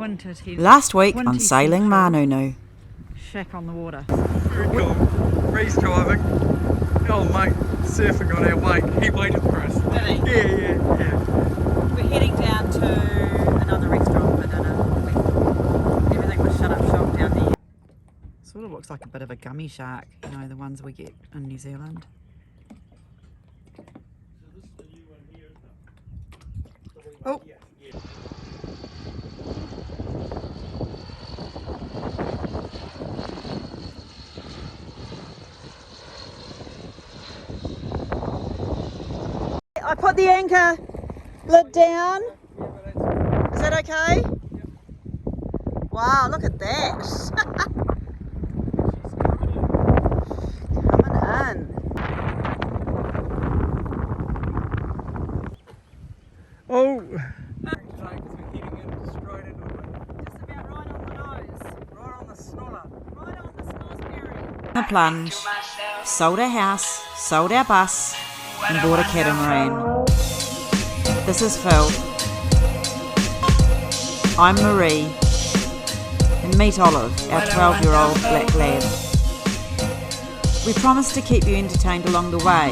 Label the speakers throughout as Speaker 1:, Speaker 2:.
Speaker 1: Last week on Sailing Manunu.
Speaker 2: Shack on the water.
Speaker 3: Very cool. Reese driving. Oh mate, surfing on our wake. He waited for us.
Speaker 2: Did he?
Speaker 3: Yeah.
Speaker 2: We're heading down to another restaurant for dinner. Everything was shut up shop down there. Sort of looks like a bit of a gummy shark, you know, the ones we get in New Zealand. Oh! I put the anchor lid down. Is that okay? Wow, look at that. Coming in.
Speaker 3: Oh!
Speaker 1: A plunge, sold our house, sold our bus, and bought a catamaran. This is Phil. I'm Marie, and meet Olive, our 12-year-old black lab. We promised to keep you entertained along the way,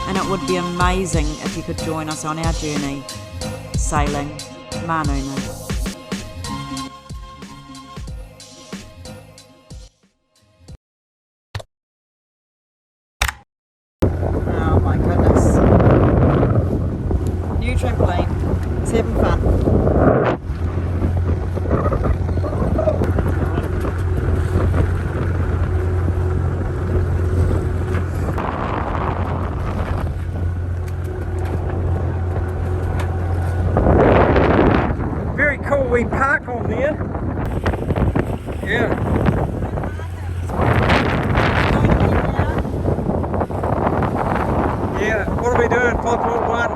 Speaker 1: and it would be amazing if you could join us on our journey, sailing Manunu.
Speaker 2: Oh my goodness. New trampoline. It's having fun.
Speaker 3: Very cool we park on there. Yeah. Yeah, what are we doing? 5.1.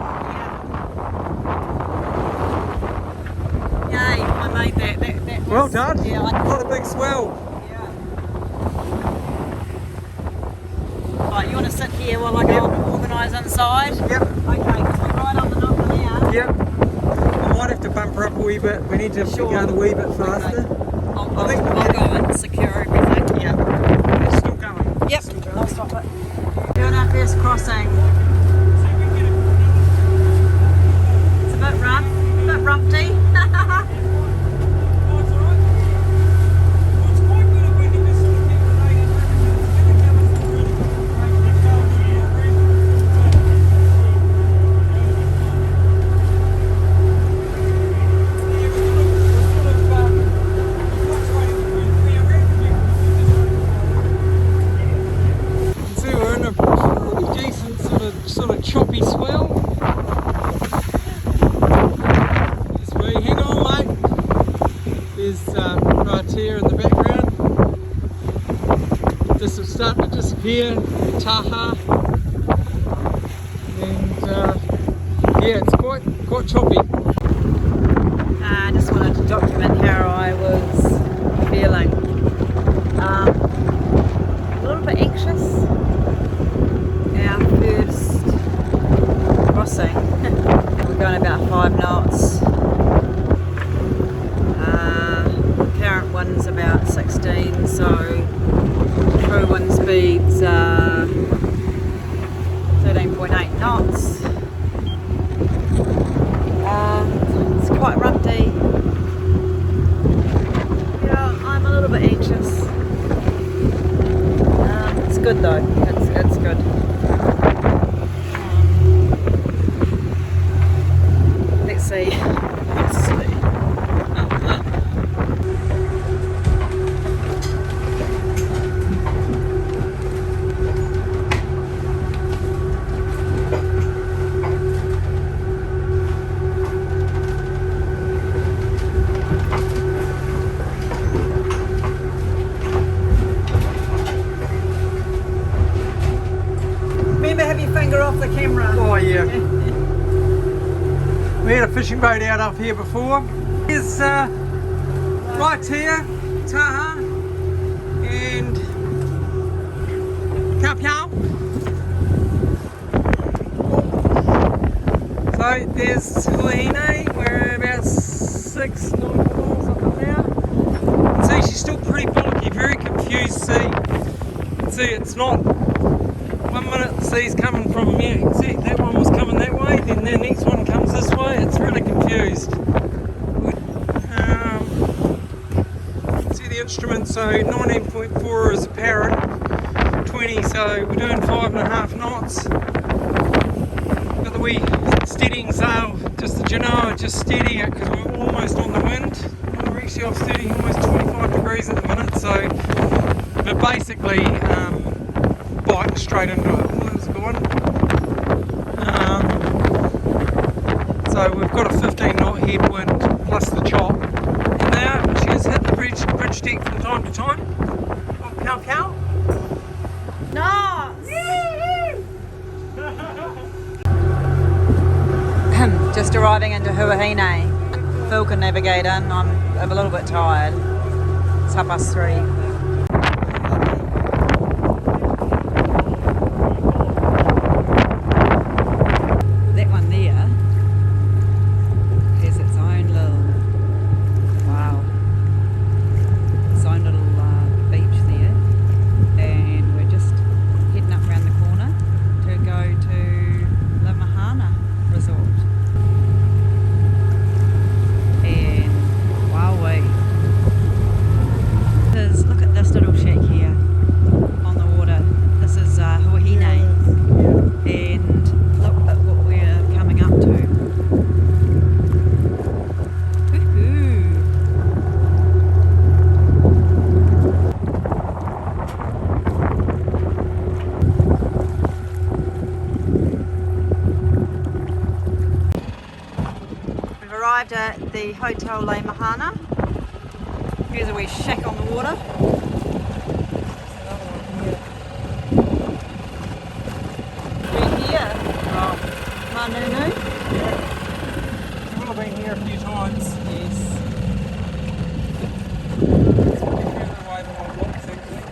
Speaker 2: Yay, I made that. That was,
Speaker 3: Well done.
Speaker 2: Yeah,
Speaker 3: What a big swell.
Speaker 2: yeah. Right, you want to sit here while I go and organise inside?
Speaker 3: Yep.
Speaker 2: Okay, so we're right on the knocker now.
Speaker 3: Yep. I might have to bump her up a wee bit. We need to
Speaker 2: Sure.
Speaker 3: go a wee bit faster.
Speaker 2: I'll
Speaker 3: think-
Speaker 2: go and secure everything.
Speaker 3: Yeah. It's still going.
Speaker 2: Yep,
Speaker 3: Still going.
Speaker 2: I'll stop it. Doing our first crossing. It's a bit rough, a bit rumpty.
Speaker 3: Sort of choppy swell. There's me, hang on mate. There's Raiatea in the background. This is starting to disappear, taha. And yeah, it's quite choppy.
Speaker 2: I just wanted to document how I was feeling. A little bit anxious. Our first crossing. We're going about 5 knots. Current wind's about 16, so true wind speed's 13.8 knots. It's quite rumpty. Yeah, I'm a little bit anxious. It's good though. It's good. Let's see. Remember, have your finger off the camera.
Speaker 3: Oh yeah. We had a fishing boat out up here before. Here's Raiatea, taha, and Kapiao. So there's Huahine, we're about 6 nautical miles up she's still pretty bollocky, very confused sea. See, it's not, 1 minute the sea's coming from here, you can see that one was coming that way, then the next one comes this way, it's really confused. See the instrument, so 19.4 is apparent, 20, so we're doing 5.5 knots. Got the wee steadying sail, just the genoa, just steadying it because we're almost on the wind. We're actually off steady, almost 25 degrees at the minute, so, but basically, biting straight into it. Well, that was a good one. So we've got a 15 knot headwind plus the chop. And now she has hit the bridge deck from time to time. Oh, cow cow.
Speaker 2: No! Just arriving into Huahine. Phil can navigate in. I'm a little bit tired. It's 3:30. That one there has its own little, wow, its own little beach there, and we're just heading up around the corner to go to La Mahana Resort. And wowee, look at this little shack here on the water. This is Huahine, and look at what we're coming up to. Woohoo! We've arrived at the Hotel La Mahana. Here's a wee shack on the water. We're here. Manunu.
Speaker 3: We've all been here a few times.
Speaker 2: Yes.
Speaker 3: It's probably further away than what it looks actually.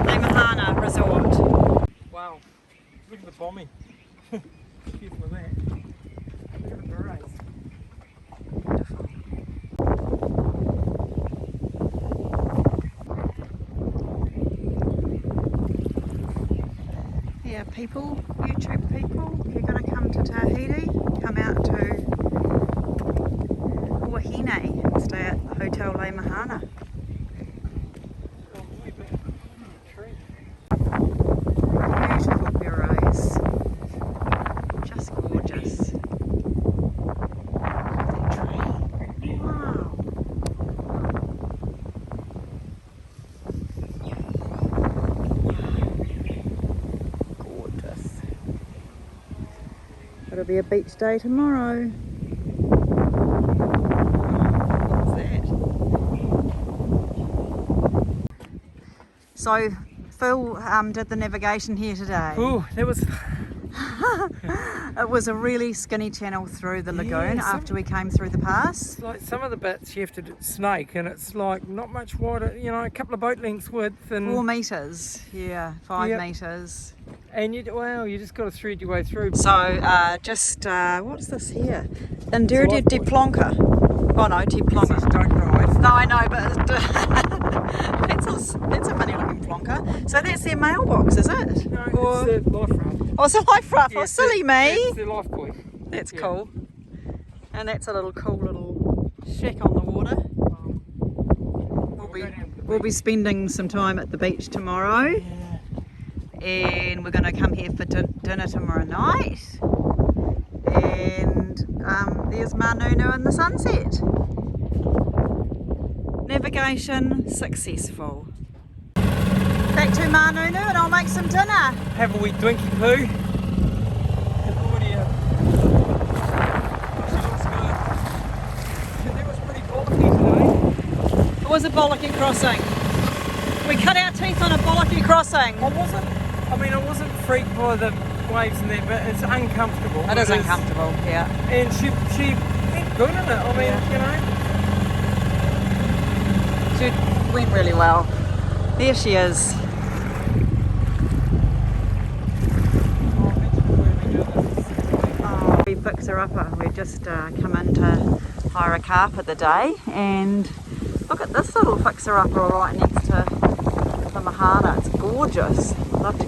Speaker 2: La Mahana Resort.
Speaker 3: Wow, look at the bombing. Excuse me that. Look at the berets.
Speaker 2: Yeah, people, YouTube people, if you're going to come to Tahiti, come out to Huahine and stay at the Hotel La Mahana. Beautiful bureaus, just gorgeous. That tree, wow. Gorgeous. It'll be a beach day tomorrow. What's that? So Phil did the navigation here today.
Speaker 3: Ooh, that was.
Speaker 2: It was a really skinny channel through the lagoon
Speaker 3: Yeah,
Speaker 2: after we came through the pass.
Speaker 3: It's like some of the bits you have to snake, and it's like not much wider, you know, a couple of boat lengths width, and
Speaker 2: 4 metres, yeah, 5
Speaker 3: Yep.
Speaker 2: metres.
Speaker 3: and you just got to thread your way through.
Speaker 2: So what's this here? Indira de Plonka. Oh no, de Plonka.
Speaker 3: Don't drive.
Speaker 2: No, I know, but that's a funny looking plonker. So that's their mailbox, is it?
Speaker 3: No,
Speaker 2: Or-
Speaker 3: it's the life raft.
Speaker 2: Oh, it's a life raft.
Speaker 3: Yeah,
Speaker 2: Oh,
Speaker 3: it's
Speaker 2: silly
Speaker 3: the-
Speaker 2: me.
Speaker 3: It's the life buoy.
Speaker 2: That's
Speaker 3: Yeah.
Speaker 2: cool. And that's a little cool little shack on the water. We'll be spending some time at the beach tomorrow.
Speaker 3: Yeah.
Speaker 2: And we're going to come here for dinner tomorrow night. And there's Manunu and the sunset. Navigation successful. Back to Manunu and I'll make some dinner.
Speaker 3: Have a wee dwinky poo. She looks good. That was pretty bulky today.
Speaker 2: It was a bollocky crossing. We cut our teeth on a bollocky crossing.
Speaker 3: I wasn't freaked by the waves and that, but it's uncomfortable.
Speaker 2: It is uncomfortable, yeah.
Speaker 3: And she went good in it. I mean, you know.
Speaker 2: She went really well. There she is. Oh, we fixed fixer-upper. We've just come in to hire a car for the day, and look at this little fixer-upper right next to the Mahana. It's gorgeous. I'd love to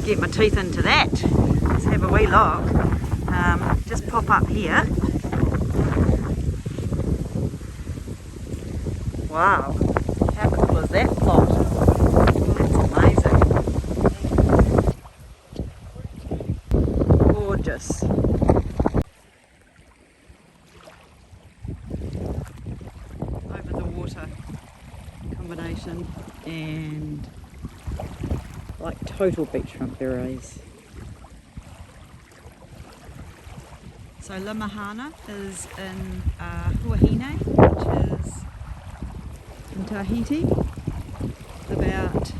Speaker 2: get my teeth into that. Let's have a wee look. Just pop up here. Wow, how cool is that plot? That's amazing. Gorgeous. Over the water combination and like total beachfront berets. So La Mahana is in Huahine, which is in Tahiti, about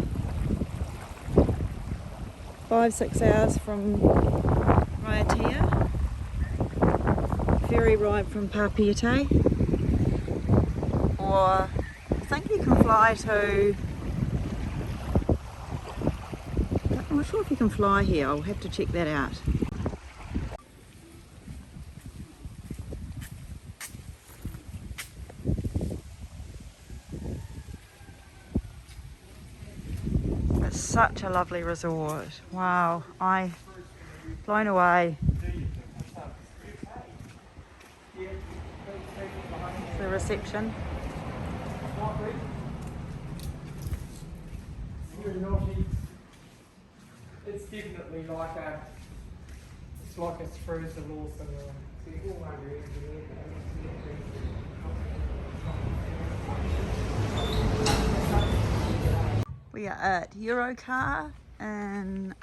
Speaker 2: 5-6 hours from Raiatea. Ferry ride from Raiatea, or I think you can fly to, I'm not sure if you can fly here, I'll have to check that out. It's such a lovely resort. Wow, I'm blown away. The reception.
Speaker 3: It's definitely like a Spruce and Lawson.
Speaker 2: We are at Eurocar in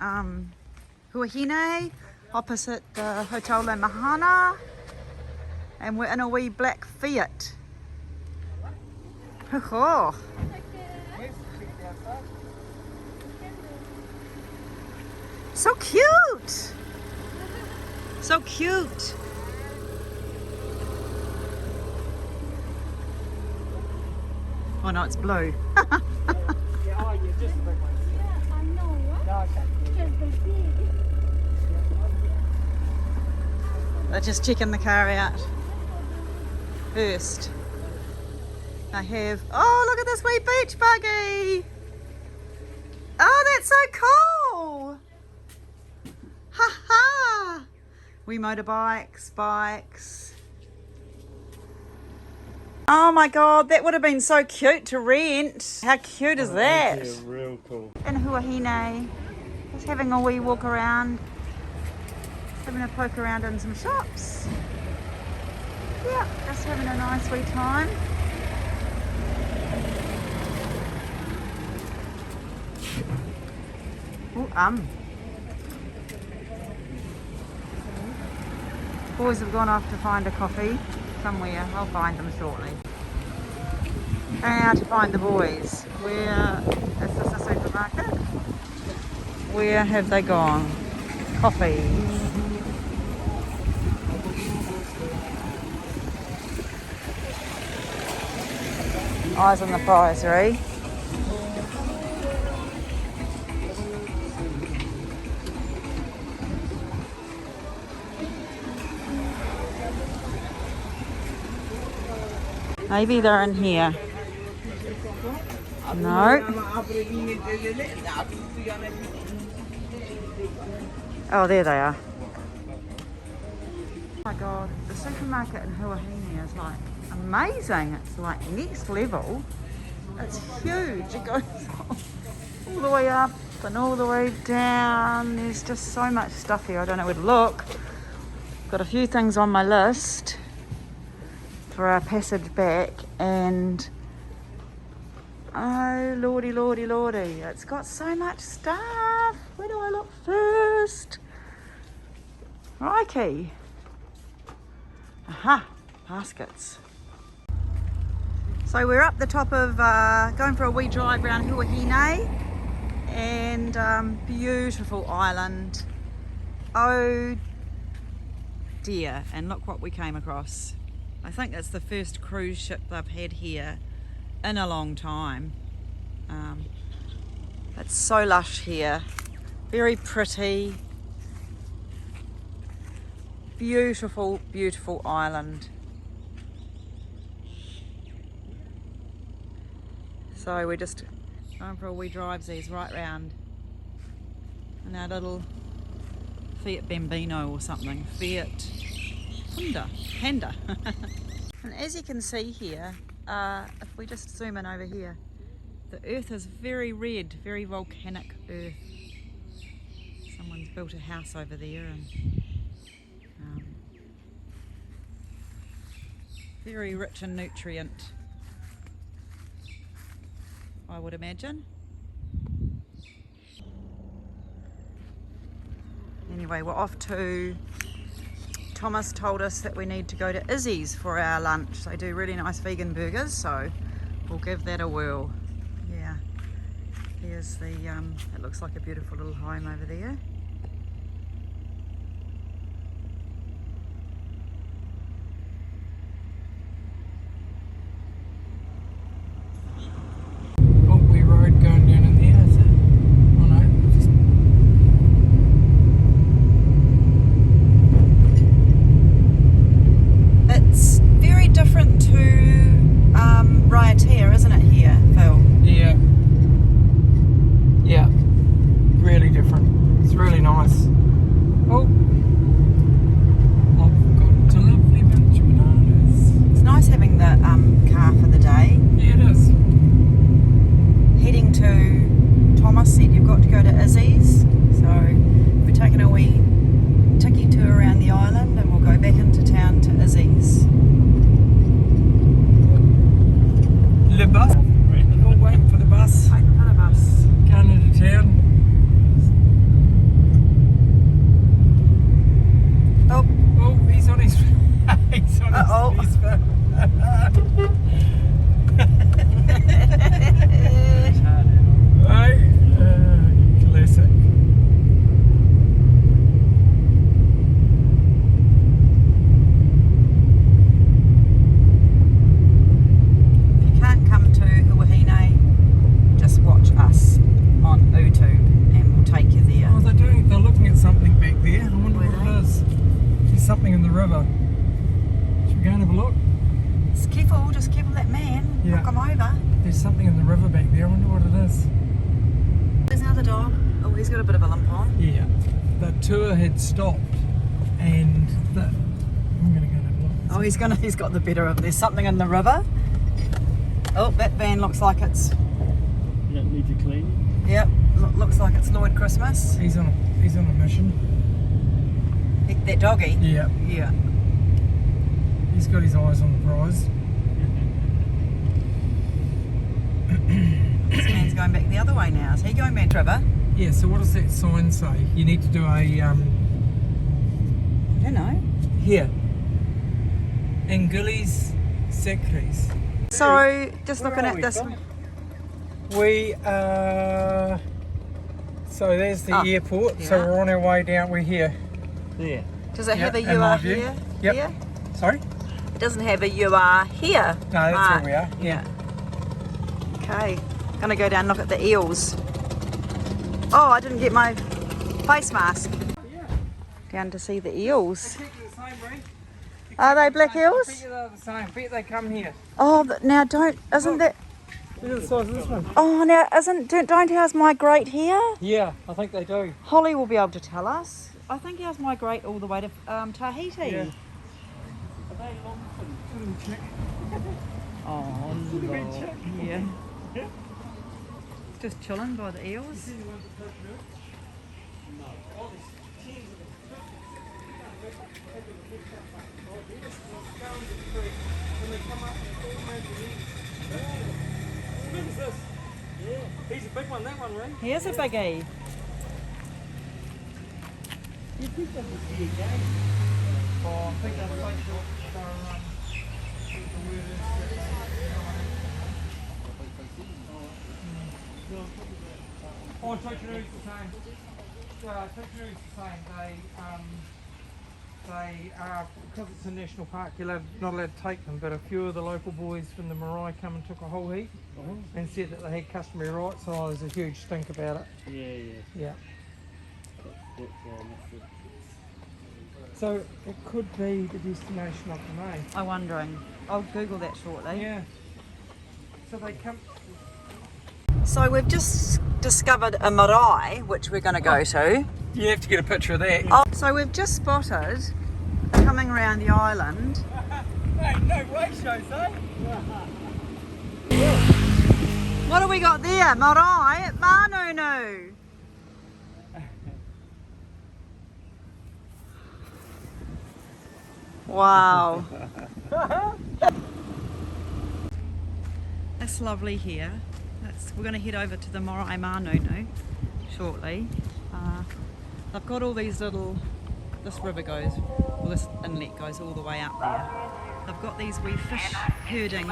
Speaker 2: Huahine, opposite the Hotel La Mahana, and we're in a wee black Fiat. Oh. So cute! So cute! Oh no, it's blue. They're just checking the car out first. I have, oh look at this wee beach buggy! Oh, that's so cool! Ha ha! Wee motorbikes, bikes. Oh my god, that would have been so cute to rent. How cute is that?
Speaker 3: Yeah, real cool.
Speaker 2: In Huahine, just having a wee walk around, just having a poke around in some shops. Yeah, just having a nice wee time. Ooh, boys have gone off to find a coffee somewhere. I'll find them shortly. Going out to find the boys. Where is this a supermarket? Where have they gone? Coffee. Eyes on the prize, right? Maybe they're in here. No. Oh, there they are. Oh my god, the supermarket in Huahine is like amazing. It's like next level. It's huge. It goes all the way up and all the way down. There's just so much stuff here. I don't know where to look. Got a few things on my list for our passage back, and oh lordy lordy lordy, it's got so much stuff. Where do I look first? Crikey. Aha, baskets. So we're up the top of going for a wee drive around Huahine, and beautiful island. Oh dear, and look what we came across. I think it's the first cruise ship they've had here in a long time. It's so lush here, very pretty. Beautiful, beautiful island. So we're just going for a wee drive-sies right round in our little Fiat Bambino or something. Fiat Panda. And as you can see here, if we just zoom in over here, the earth is very red, very volcanic earth. Someone's built a house over there and very rich in nutrient, I would imagine. Anyway, we're off to, Thomas told us that we need to go to Izzy's for our lunch. They do really nice vegan burgers, so we'll give that a whirl. Yeah, here's the, it looks like a beautiful little home over there. Raiatea, isn't it, here, Phil?
Speaker 3: Yeah. Yeah. Really different. It's really nice. Oh. I've got a lovely bunch of bananas.
Speaker 2: It's nice having the car for the day.
Speaker 3: Yeah, it is.
Speaker 2: Heading to, Thomas said you've got to go to Izzy's. So we're taking a wee ticky tour around the island and we'll go back into town to Izzy's.
Speaker 3: The bus. We're waiting for the bus.
Speaker 2: Waiting for the bus.
Speaker 3: Going into town.
Speaker 2: Oh.
Speaker 3: Oh, he's on his he's on his phone. Right. Classic.
Speaker 2: Come to Huahine, just watch us on YouTube and we'll take you there.
Speaker 3: Oh, they're looking at something back there. I wonder what it is. There's something in the river. Should we go and have a look?
Speaker 2: Just careful that man.
Speaker 3: Yeah.
Speaker 2: Knock him over.
Speaker 3: There's something in the river back there. I wonder what it is.
Speaker 2: There's another dog. Oh, he's got a bit of a limp on.
Speaker 3: Yeah. The tour had stopped and I'm going to go and have a look.
Speaker 2: Oh, he's got the better of. There's something in the river. Oh, that van looks like it's.
Speaker 4: You don't need to clean.
Speaker 2: Yep, looks like it's Lloyd Christmas.
Speaker 3: He's on a mission.
Speaker 2: That doggy.
Speaker 3: Yeah.
Speaker 2: Yeah.
Speaker 3: He's got his eyes on the prize.
Speaker 2: This man's going back the other way now. Is he going back to river?
Speaker 3: Yeah. So what does that sign say? You need to do a
Speaker 2: I don't know.
Speaker 3: here. Anguillis Sacris.
Speaker 2: So, just
Speaker 3: Where
Speaker 2: looking
Speaker 3: are
Speaker 2: at
Speaker 3: we
Speaker 2: this.
Speaker 3: from? We are. So there's the airport. So
Speaker 2: Yeah.
Speaker 3: we're on our way down. We're here.
Speaker 4: There.
Speaker 2: Does it
Speaker 3: Yeah,
Speaker 2: have a
Speaker 3: in
Speaker 2: you
Speaker 3: my
Speaker 2: are
Speaker 3: view.
Speaker 2: here?
Speaker 3: Yep.
Speaker 2: Here?
Speaker 3: Sorry.
Speaker 2: It doesn't have a you are here.
Speaker 3: No, that's
Speaker 2: mark.
Speaker 3: where we are.
Speaker 2: Yeah. Okay. Gonna go down and look at the eels. Oh, I didn't get my face mask. Down to see the eels. Are they black
Speaker 3: I
Speaker 2: eels?
Speaker 3: bet they're the same. I bet they come here.
Speaker 2: Oh, now isn't that?
Speaker 3: Look at the size of this one.
Speaker 2: Oh, now don't ours migrate here?
Speaker 3: Yeah, I think they do.
Speaker 2: Holly will be able to tell us. I think ours migrate all the way to Tahiti.
Speaker 3: Yeah.
Speaker 4: Are they long fin?
Speaker 2: Oh, Lord. Yeah. Just chilling by the eels.
Speaker 3: He's a big one, that one, right?
Speaker 2: Here's a biggie.
Speaker 4: You picked up the sea again.
Speaker 3: Oh, I think that's like Oh, Tokyo is the same. Tokyo is the same. They are, because it's a national park, you're not allowed to take them, but a few of the local boys from the marae come and took a whole heap and said that they had customary rights, so there's a huge stink about it.
Speaker 4: Yeah.
Speaker 3: Yeah.
Speaker 4: That's
Speaker 3: So it could be the destination of the name.
Speaker 2: I'm wondering. I'll Google that shortly.
Speaker 3: Yeah. So they come.
Speaker 2: So we've just discovered a marae, which we're going to go to.
Speaker 3: You have to get a picture of that.
Speaker 2: Oh, so we've just spotted, coming around the island.
Speaker 3: Hey, no way, Jose.
Speaker 2: What have we got there? Marae Manunu. Wow. That's lovely here. We're going to head over to the Marae Manunu shortly. They've got all these little, this river goes, well this inlet goes all the way up there. They've got these wee fish herding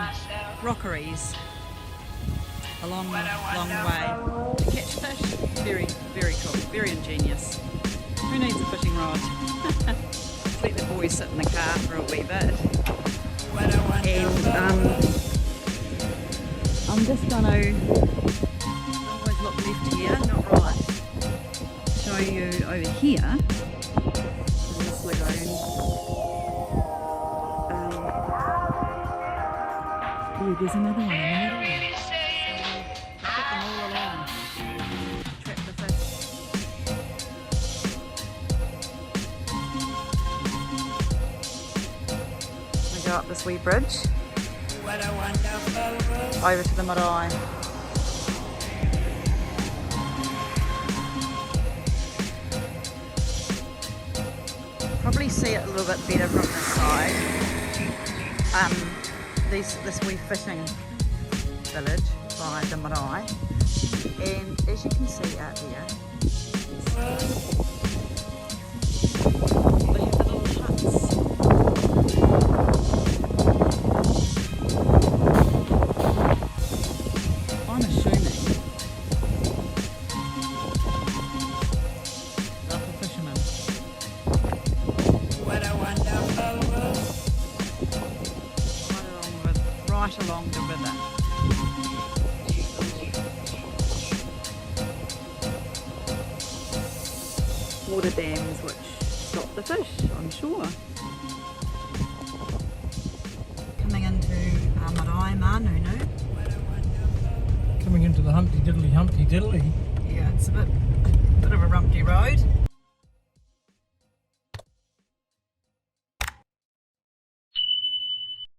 Speaker 2: rockeries along the way to catch fish. Very, very cool, very ingenious. Who needs a fishing rod? Let the boys sit in the car for a wee bit. And I'm just going to always look left here, not right. Show you over here in this lagoon. Oh, there's another one. Put them all along. Trap the fish. We go up this wee bridge over to the marae. Probably see it a little bit better from this side. This wee fishing village by the marae, and as you can see out there, they have the little huts. I'm assuming they're for fishermen. Right along the river. Water dams which stop the fish, I'm sure. Coming into Marae Manunu.
Speaker 3: Coming into the Humpty Diddly.
Speaker 2: Yeah, it's a bit of a rumpty road.